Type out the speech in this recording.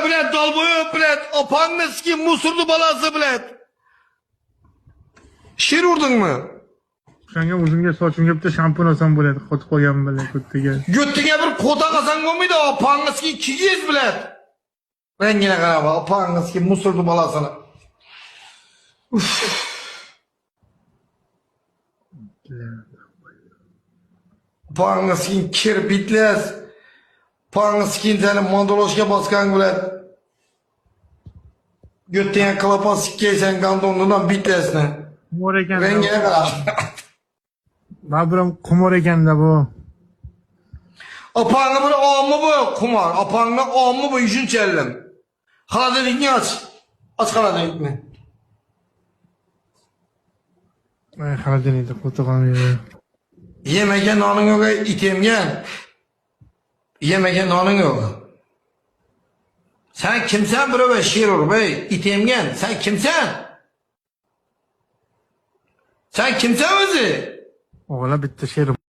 Bilet dalboyu bilet. Apağınız ki musurdu balası bilet. Şir vurdun mu? Shanga o'zimga sochimga bitta shampun olsam bo'ladi, qotib qolgan bilan ko'ttiga. Götüne bir kota kasan koymaydı. Apağınız ki 200 bilet. Rengine karaba. Apağınız ki musurdu balasını. Apağınız ki kirbitles. Apağınız ki seni mandoloşka baskan bilet. Götüne klapa sikkeysen kandonundan bitlesine. Qumor ekan. Rengine karaba. Babram qumor ekanda bu. Apağını böyle ağımı bu kumar. Apağını ağımı bu yüzün çellim. Haladelikini aç. Aç haladelikini. Ay, xaladinida qo'tiqamıyor. Yemegen nanın yok itemgen. Yemegen nanın yok. Sen kimsen bre be şiir olur bey. İtemgen. Sen kimsen? Sen kimsen özü? O'g'la bitta she'r